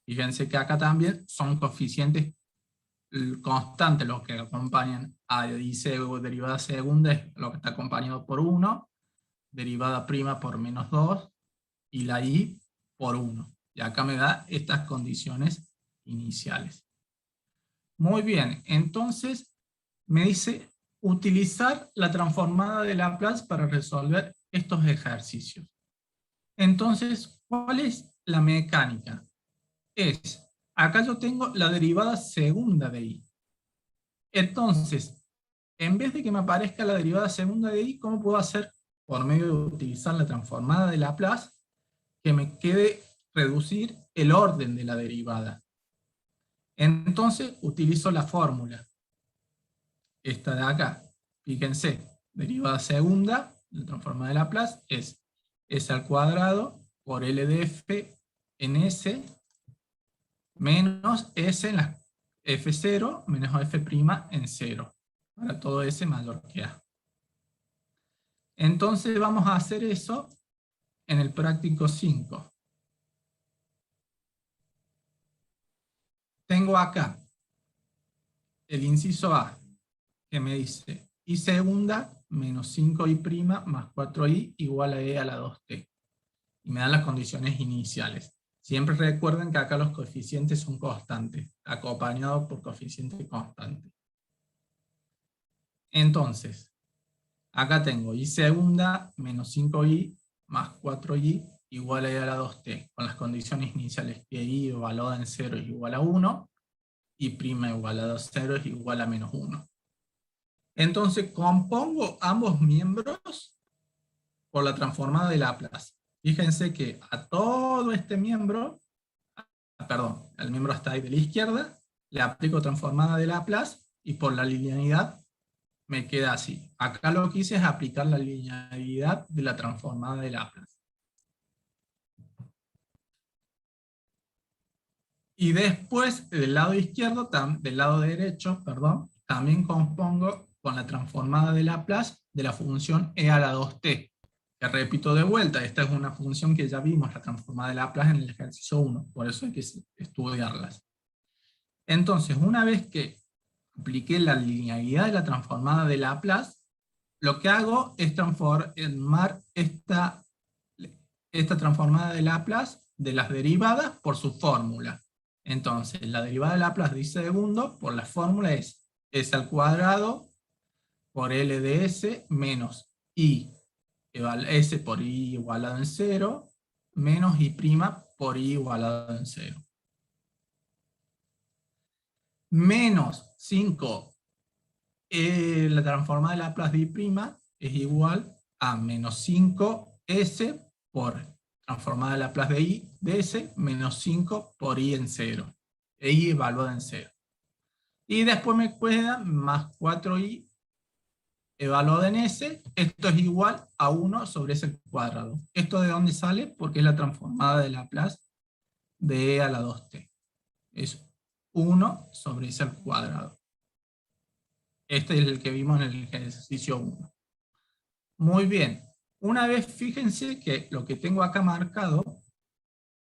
Speaker 1: Fíjense que acá también son coeficientes constantes los que acompañan a i derivada segunda, es lo que está acompañado por 1, derivada prima por menos 2, y la i por 1. Y acá me da estas condiciones iniciales. Muy bien, entonces me dice utilizar la transformada de Laplace para resolver estos ejercicios. Entonces, ¿cuál es la mecánica? Acá yo tengo la derivada segunda de i. Entonces, en vez de que me aparezca la derivada segunda de i, ¿cómo puedo hacer por medio de utilizar la transformada de Laplace que me quede reducir el orden de la derivada? Entonces utilizo la fórmula, esta de acá. Fíjense, derivada segunda, la transformada de Laplace, es s al cuadrado por L de f en s, menos s en la f0, menos f' en 0, para todo s mayor que a. Entonces vamos a hacer eso en el práctico 5. Tengo acá el inciso A, que me dice i segunda menos 5i' más 4i igual a e a la 2t. Y me dan las condiciones iniciales. Siempre recuerden que acá los coeficientes son constantes, acompañados por coeficiente constante. Entonces, acá tengo i segunda menos 5i más 4i igual a e a la 2t, con las condiciones iniciales que i evaluada en 0 es igual a 1, y prima igualada a 0 es igual a menos 1. Entonces compongo ambos miembros por la transformada de Laplace. Fíjense que a todo este miembro, perdón, el miembro está ahí de la izquierda, le aplico transformada de Laplace y por la linealidad me queda así. Acá lo que hice es aplicar la linealidad de la transformada de Laplace. Y después, del lado izquierdo, del lado derecho, perdón, también compongo con la transformada de Laplace de la función e a la 2t. Que repito de vuelta, esta es una función que ya vimos, la transformada de Laplace en el ejercicio 1, por eso hay que estudiarlas. Entonces, una vez que apliqué la linealidad de la transformada de Laplace, lo que hago es transformar esta transformada de Laplace de las derivadas por su fórmula. Entonces, la derivada de Laplace de i segundo por la fórmula es s al cuadrado por L de S menos I S por I igualado en 0 menos I' por I igualado en 0. Menos 5, la transformada de Laplace de I' es igual a menos 5S por transformada de Laplace de I de S menos 5 por I en 0. E I evaluada en 0. Y después me queda más 4i evaluada en S. Esto es igual a 1 sobre S al cuadrado. ¿Esto de dónde sale? Porque es la transformada de Laplace de E a la 2t. Es 1 sobre S al cuadrado. Este es el que vimos en el ejercicio 1. Muy bien. Una vez, fíjense que lo que tengo acá marcado,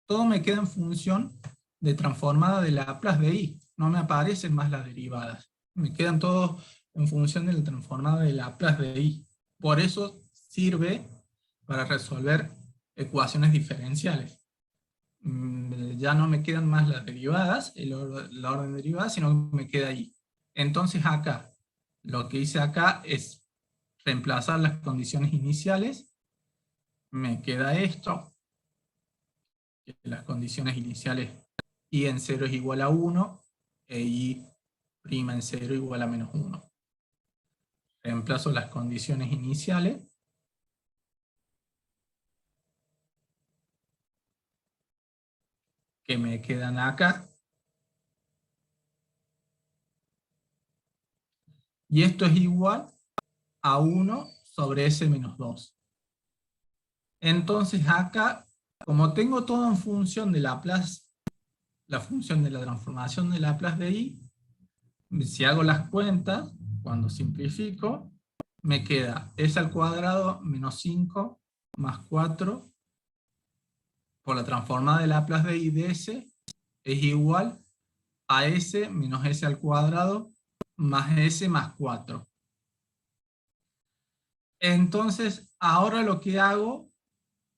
Speaker 1: todo me queda en función de transformada de Laplace de I. No me aparecen más las derivadas. Me quedan todos en función de la transformada de Laplace de I. Por eso sirve para resolver ecuaciones diferenciales. Ya no me quedan más las derivadas, la orden de derivadas, sino que me queda ahí. Entonces acá, lo que hice acá es reemplazar las condiciones iniciales. Me queda esto. Las condiciones iniciales i en 0 es igual a 1 e i' en 0 igual a menos 1. Reemplazo las condiciones iniciales. Que me quedan acá. Y esto es igual a 1 sobre S menos 2. Entonces acá, como tengo todo en función de Laplace, la función de la transformación de Laplace de I, si hago las cuentas, cuando simplifico, me queda S al cuadrado menos 5 más 4 por la transformada de Laplace de I de S es igual a S menos S al cuadrado más S más 4. Entonces, ahora lo que hago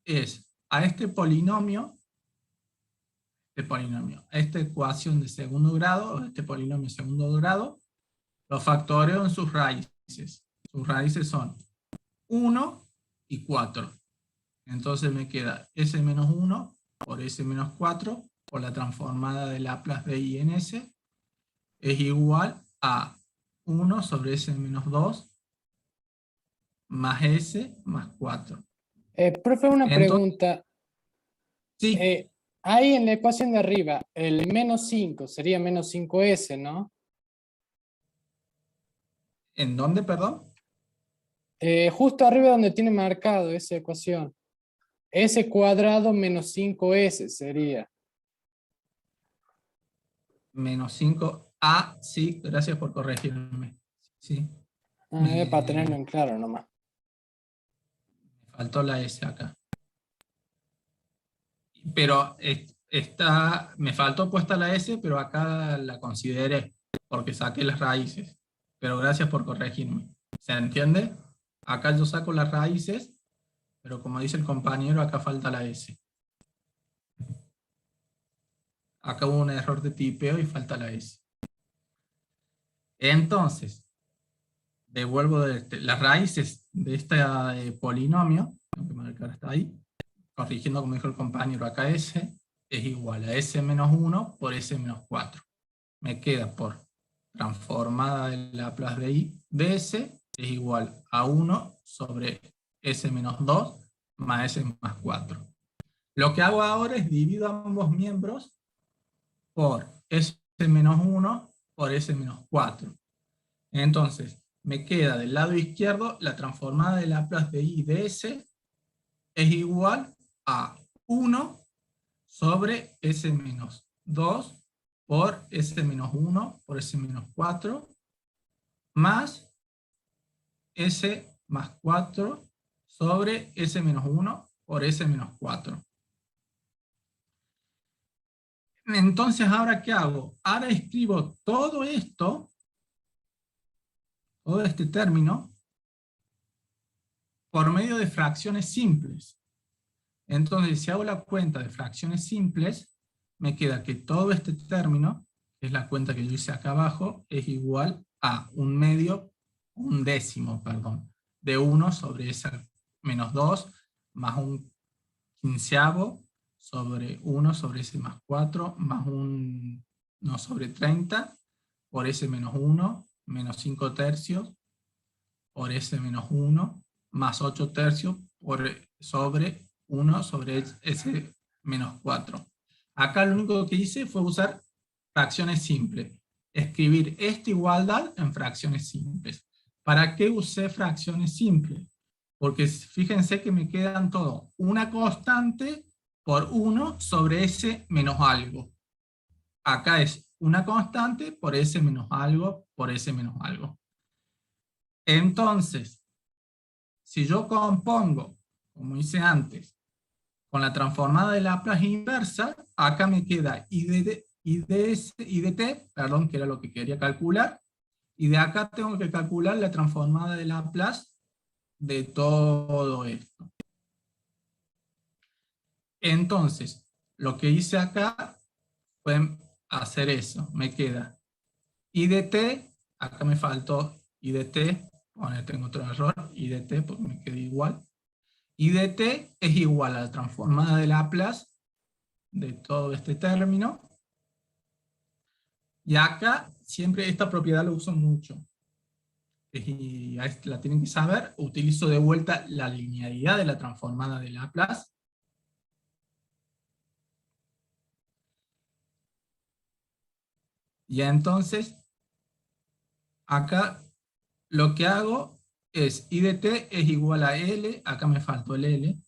Speaker 1: es a este polinomio, a esta ecuación de segundo grado, o este polinomio de segundo grado, lo factoreo en sus raíces. Sus raíces son 1 y 4. Entonces me queda S menos 1 por S menos 4 por la transformada de Laplace de I en S es igual a 1 sobre S menos 2 más S más 4.
Speaker 2: Profe, una
Speaker 1: Entonces,
Speaker 2: pregunta.
Speaker 1: sí,
Speaker 2: Ahí en la ecuación de arriba, el menos 5 sería menos 5S, ¿no?
Speaker 1: ¿en dónde, perdón?
Speaker 2: Justo arriba donde tiene marcado esa ecuación. S cuadrado menos 5S sería.
Speaker 1: Menos 5. Ah, sí, gracias por corregirme. Sí.
Speaker 2: Para tenerlo en claro nomás.
Speaker 1: Me faltó la S acá. Pero me faltó puesta la S, pero acá la consideré, porque saqué las raíces. Pero gracias por corregirme. ¿Se entiende? Acá yo saco las raíces, pero como dice el compañero, acá falta la S. Acá hubo un error de tipeo y falta la S. Entonces, devuelvo las raíces de este polinomio, tengo que marcar hasta ahí, corrigiendo como dijo el compañero, acá S es igual a S menos 1 por S menos 4. Me queda por transformada de Laplace de I de S es igual a 1 sobre S menos 2 más S más 4. Lo que hago ahora es divido ambos miembros por S menos 1 por S menos 4. Entonces, me queda del lado izquierdo la transformada de Laplace de I de S es igual a 1 sobre S menos 2 por S menos 1 por S menos 4 más S más 4 sobre S menos 1 por S menos 4. Entonces, ¿ahora qué hago? Ahora escribo todo esto, todo este término, por medio de fracciones simples. Entonces, si hago la cuenta de fracciones simples, me queda que todo este término, que es la cuenta que yo hice acá abajo, es igual a un décimo, de 1 sobre S menos 2, más un quinceavo sobre 1 sobre S más 4, más 1 sobre 30, por S menos 1, menos 5 tercios, por S menos 1, más 8 tercios, sobre 1 sobre S menos 4. Acá lo único que hice fue usar fracciones simples. Escribir esta igualdad en fracciones simples. ¿Para qué usé fracciones simples? Porque fíjense que me quedan todo. Una constante por 1 sobre S menos algo. Acá es una constante por S menos algo por S menos algo. Entonces, si yo compongo, como hice antes, con la transformada de Laplace inversa, acá me queda I de t, perdón, que era lo que quería calcular, y de acá tengo que calcular la transformada de Laplace de todo esto. Entonces, lo que hice acá fue hacer eso. Me queda I de t, acá me faltó I de t, bueno, tengo otro error, I de t porque me queda igual. I de t es igual a la transformada de Laplace de todo este término. Y acá siempre esta propiedad lo uso mucho. Y la tienen que saber. Utilizo de vuelta la linealidad de la transformada de Laplace. Y entonces, acá lo que hago es I de t es igual a L. Acá me faltó el L.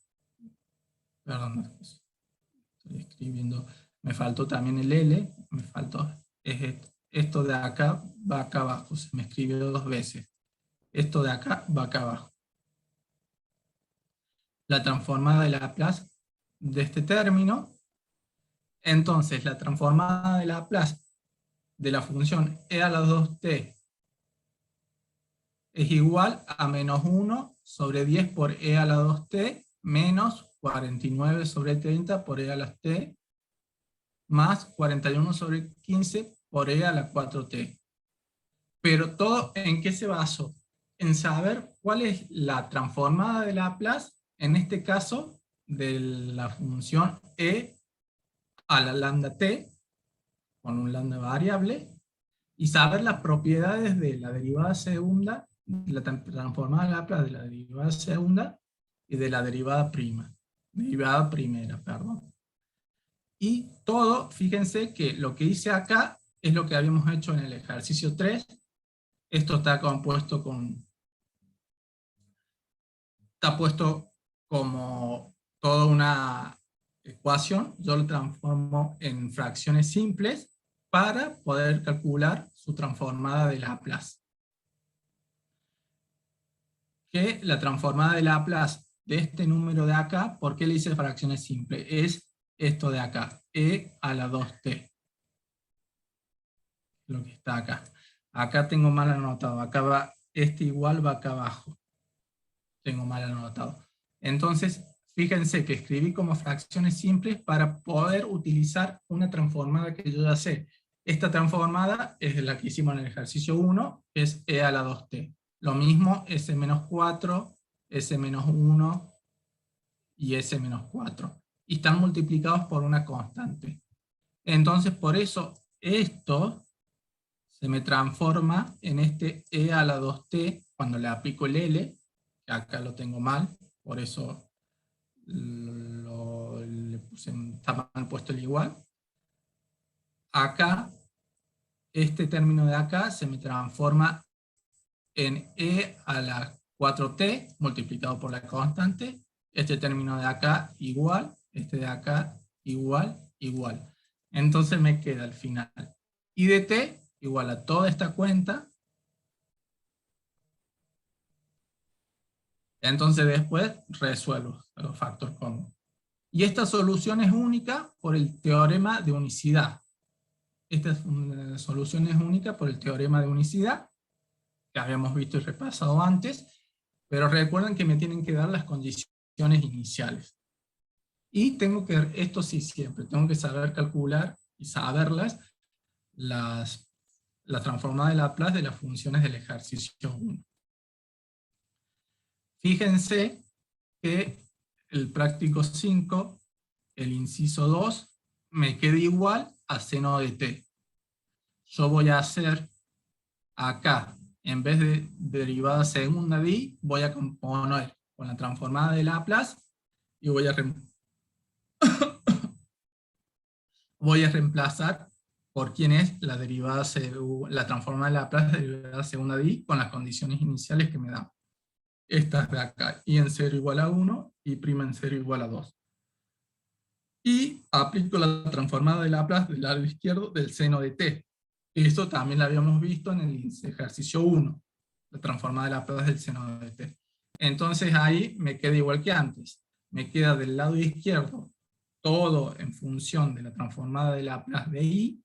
Speaker 1: Perdón, estoy escribiendo. Me faltó también el L. Me faltó. Esto de acá va acá abajo. Se me escribió 2 veces. Esto de acá va acá abajo. La transformada de Laplace de este término. Entonces, la transformada de Laplace de la función e a la 2t es igual a menos 1 sobre 10 por e a la 2t menos 49 sobre 30 por e a la t más 41 sobre 15 por e a la 4t. Pero todo, ¿en qué se basó? En saber cuál es la transformada de Laplace, en este caso, de la función e a la lambda t, con un lambda variable, y saber las propiedades de la derivada segunda, la transformada de Laplace de la derivada segunda y de la derivada primera, perdón. Y todo, fíjense que lo que hice acá es lo que habíamos hecho en el ejercicio 3. Esto está compuesto está puesto como toda una ecuación. Yo lo transformo en fracciones simples para poder calcular su transformada de Laplace. Que la transformada de Laplace de este número de acá, ¿por qué le hice fracciones simples? Es esto de acá, e a la 2t. Lo que está acá. Acá tengo mal anotado, acá va, este igual va acá abajo. tengo mal anotado. Entonces, fíjense que escribí como fracciones simples para poder utilizar una transformada que yo ya sé. Esta transformada es la que hicimos en el ejercicio 1, que es e a la 2t. Lo mismo s-4, s-1 y s-4. Y están multiplicados por una constante. Entonces, por eso, esto se me transforma en este e a la 2t cuando le aplico el L, que acá lo tengo mal, por eso está mal puesto el igual. Acá, este término de acá se me transforma en e a la 4t multiplicado por la constante, este término de acá igual, este de acá igual, igual. Entonces me queda al final i de t igual a toda esta cuenta. Entonces después resuelvo los factores comunes. Y esta solución es única por el teorema de unicidad. Esta solución es única por el teorema de unicidad, que habíamos visto y repasado antes, pero recuerden que me tienen que dar las condiciones iniciales. Y tengo que, esto sí siempre, tengo que saber calcular y saberlas, la transformada de Laplace de las funciones del ejercicio 1. Fíjense que el práctico 5, el inciso 2, me queda igual a seno de t. Yo voy a hacer acá, en vez de derivada segunda de i, voy a componer con la transformada de Laplace y voy a reemplazar por quién es la derivada la transformada de Laplace derivada segunda de i con las condiciones iniciales que me dan. Estas de acá, i en 0 igual a 1, y' en 0 igual a 2. Y aplico la transformada de Laplace del lado izquierdo del seno de t. Esto también lo habíamos visto en el ejercicio 1, la transformada de Laplace del seno de t. Entonces ahí me queda igual que antes. Me queda del lado izquierdo todo en función de la transformada de Laplace de i,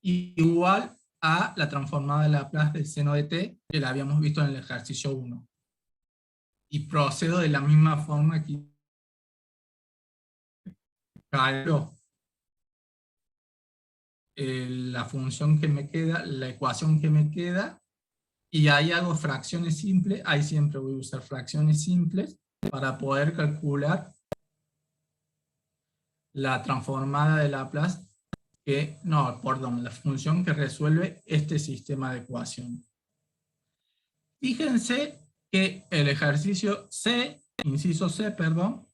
Speaker 1: igual a la transformada de Laplace del seno de t, que la habíamos visto en el ejercicio 1. Y procedo de la misma forma que calculo la función que me queda, la ecuación que me queda, y ahí hago fracciones simples. Ahí siempre voy a usar fracciones simples para poder calcular la transformada de Laplace la función que resuelve este sistema de ecuaciones. Fíjense que el ejercicio C, inciso C, perdón,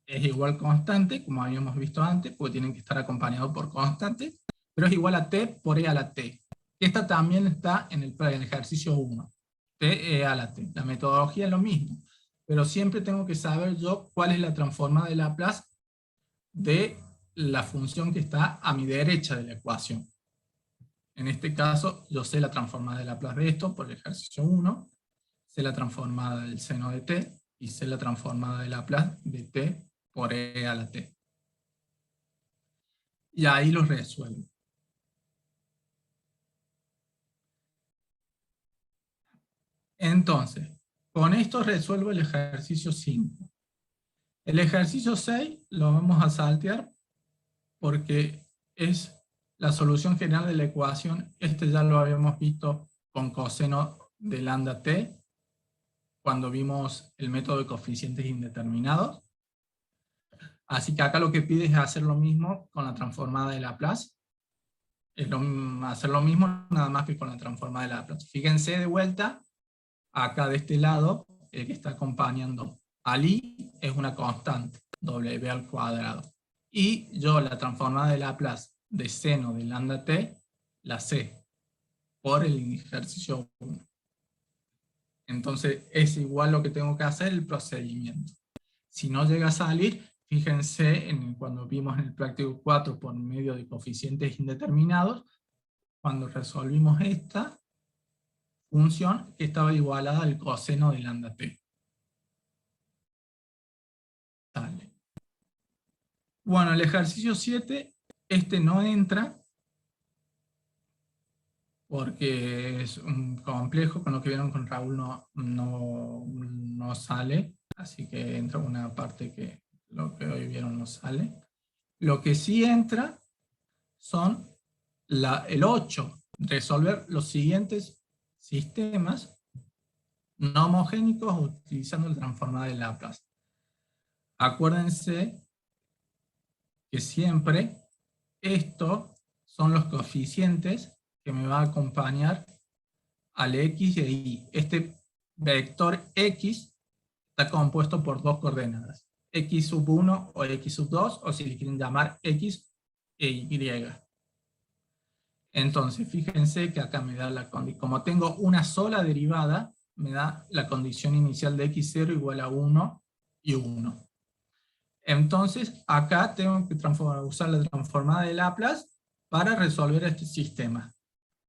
Speaker 1: es igual constante, como habíamos visto antes, porque tienen que estar acompañados por constantes, pero es igual a t por e a la t. Esta también está en el ejercicio 1, t e a la t. La metodología es lo mismo, pero siempre tengo que saber yo cuál es la transformada de Laplace de la función que está a mi derecha de la ecuación. En este caso, yo sé la transformada de Laplace de esto por el ejercicio 1, sé la transformada del seno de t, y sé la transformada de Laplace de t por e a la t. Y ahí los resuelvo. Entonces, con esto resuelvo el ejercicio 5. El ejercicio 6 lo vamos a saltear porque es la solución general de la ecuación. Este ya lo habíamos visto con coseno de lambda t, cuando vimos el método de coeficientes indeterminados. Así que acá lo que pide es hacer lo mismo con la transformada de Laplace. Hacer lo mismo nada más que con la transformada de Laplace. Fíjense de vuelta, acá de este lado, el que está acompañando al i es una constante, w al cuadrado. Y yo la transformada de Laplace de seno de lambda t, la sé por el ejercicio 1. Entonces es igual lo que tengo que hacer, el procedimiento. Si no llega a salir, fíjense cuando vimos en el práctico 4 por medio de coeficientes indeterminados, cuando resolvimos esta función que estaba igualada al coseno de lambda t. Sale. Bueno, el ejercicio 7, este no entra, porque es un complejo, con lo que vieron con Raúl no sale, así que entra una parte que lo que hoy vieron no sale. Lo que sí entra son el 8, resolver los siguientes sistemas no homogénicos utilizando el transformada de Laplace. Acuérdense que siempre estos son los coeficientes que me va a acompañar al X y Y. Este vector X está compuesto por dos coordenadas, X sub 1 o X sub 2, o si le quieren llamar X e Y. Entonces, fíjense que acá me da la condición, como tengo una sola derivada, me da la condición inicial de x0 igual a 1 y 1. Entonces, acá tengo que usar la transformada de Laplace para resolver este sistema.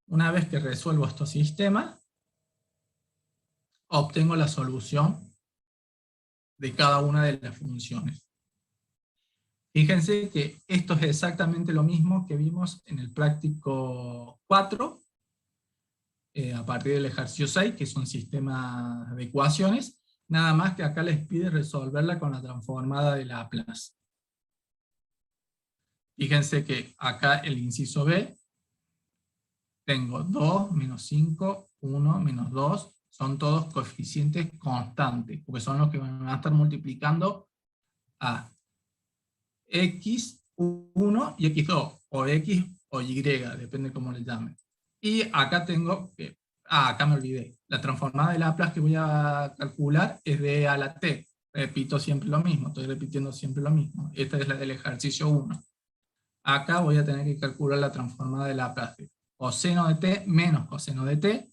Speaker 1: Una vez que resuelvo estos sistemas, obtengo la solución de cada una de las funciones. Fíjense que esto es exactamente lo mismo que vimos en el práctico 4, a partir del ejercicio 6, que son sistemas de ecuaciones, nada más que acá les pide resolverla con la transformada de Laplace. Fíjense que acá el inciso B, tengo 2, menos 5, 1, menos 2, son todos coeficientes constantes, porque son los que van a estar multiplicando a x1 y x2, o x o y, depende cómo le llamen. Y acá tengo que, acá me olvidé, la transformada de Laplace que voy a calcular es de a la t. Repito siempre lo mismo, estoy repitiendo siempre lo mismo. Esta es la del ejercicio 1. Acá voy a tener que calcular la transformada de Laplace de coseno de t menos coseno de t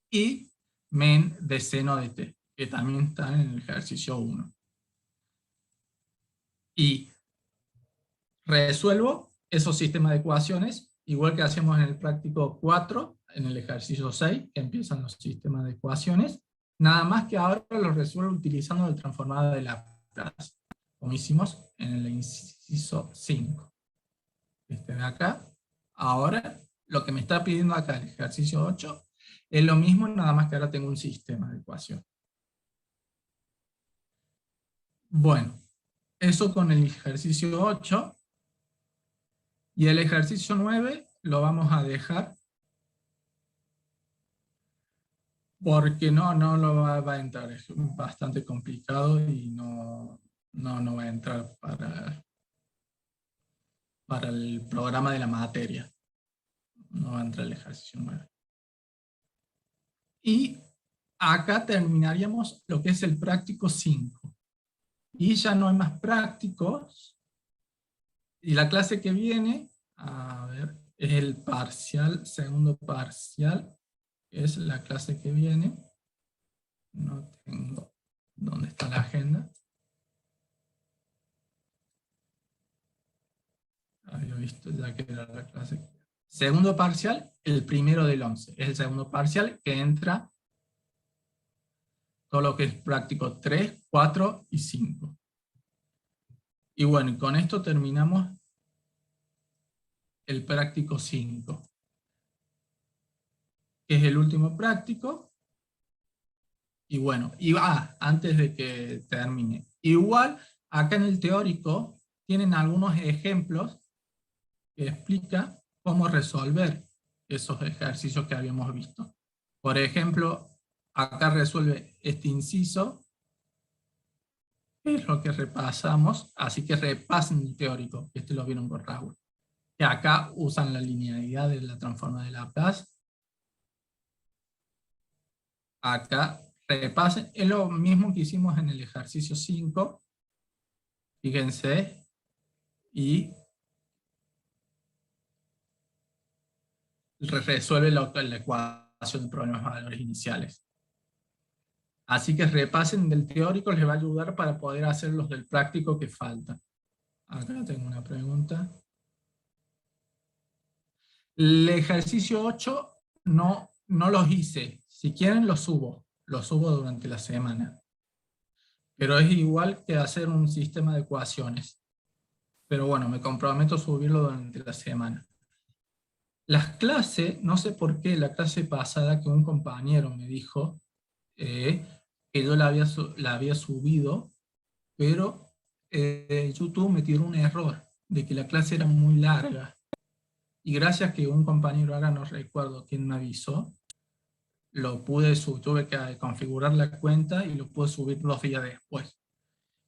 Speaker 1: y men de seno de t, que también está en el ejercicio 1. Y resuelvo esos sistemas de ecuaciones, igual que hacemos en el práctico 4, en el ejercicio 6, que empiezan los sistemas de ecuaciones, nada más que ahora los resuelvo utilizando la transformada de Laplace, como hicimos en el inciso 5. Este de acá. Ahora, lo que me está pidiendo acá el ejercicio 8, es lo mismo, nada más que ahora tengo un sistema de ecuación. Bueno, eso con el ejercicio 8, y el ejercicio 9 lo vamos a dejar porque no lo va a entrar, es bastante complicado y no va a entrar para el programa de la materia. No va a entrar el ejercicio 9. Y acá terminaríamos lo que es el práctico 5. Y ya no hay más prácticos. Y la clase que viene, a ver, es el parcial, segundo parcial, es la clase que viene. No tengo dónde está la agenda. Había visto ya que era la clase. Segundo parcial, el primero del 11. Es el segundo parcial que entra todo lo que es práctico 3, 4 y 5. Y bueno, y con esto terminamos el práctico 5, que es el último práctico. Y bueno, antes de que termine, igual acá en el teórico tienen algunos ejemplos que explican cómo resolver esos ejercicios que habíamos visto. Por ejemplo, acá resuelve este inciso, que es lo que repasamos, así que repasen el teórico, que este lo vieron con Raúl. Que acá usan la linealidad de la transformada de Laplace. Acá repasen, es lo mismo que hicimos en el ejercicio 5, fíjense, y resuelve la ecuación de problemas de valores iniciales. Así que repasen del teórico, les va a ayudar para poder hacer los del práctico que faltan. Acá tengo una pregunta. El ejercicio 8 no los hice. Si quieren los subo durante la semana. Pero es igual que hacer un sistema de ecuaciones. Pero bueno, me comprometo a subirlo durante la semana. Las clases, no sé por qué, la clase pasada que un compañero me dijo que yo la había subido, pero YouTube me tiró un error de que la clase era muy larga. Y gracias que un compañero, ahora no recuerdo quién me avisó, lo pude subir, tuve que configurar la cuenta y lo pude subir 2 días después.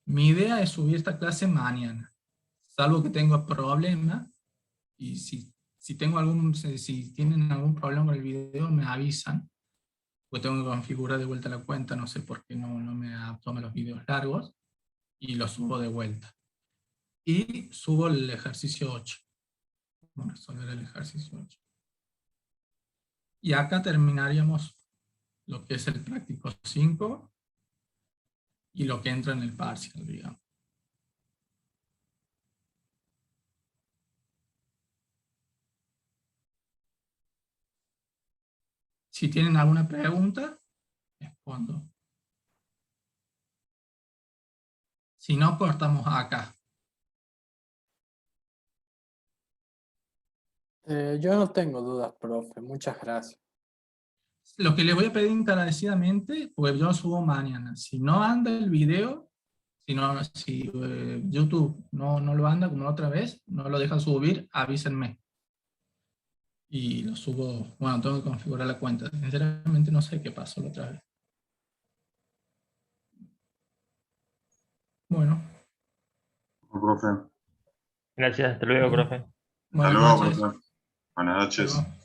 Speaker 1: Mi idea es subir esta clase mañana, salvo que tenga problemas, y si tengo si tienen algún problema con el video me avisan, pues tengo que configurar de vuelta la cuenta, no sé por qué no me toma los videos largos, y los subo de vuelta. Y subo el ejercicio 8. Vamos a resolver el ejercicio 8. Y acá terminaríamos lo que es el práctico 5 y lo que entra en el parcial, digamos. Si tienen alguna pregunta, respondo. Si no, cortamos acá.
Speaker 2: Yo no tengo dudas, profe. Muchas gracias.
Speaker 1: Lo que les voy a pedir encarecidamente, pues yo subo mañana. Si no anda el video, si YouTube no lo anda como la otra vez, no lo deja subir, avísenme. Y lo subo, bueno, tengo que configurar la cuenta. Sinceramente no sé qué pasó la otra vez. Bueno,
Speaker 4: Profe.
Speaker 3: Gracias, hasta luego, profe.
Speaker 4: Hasta
Speaker 1: buenas
Speaker 4: luego,
Speaker 1: noches.
Speaker 4: profe. Buenas
Speaker 1: Hasta
Speaker 4: noches.
Speaker 1: luego.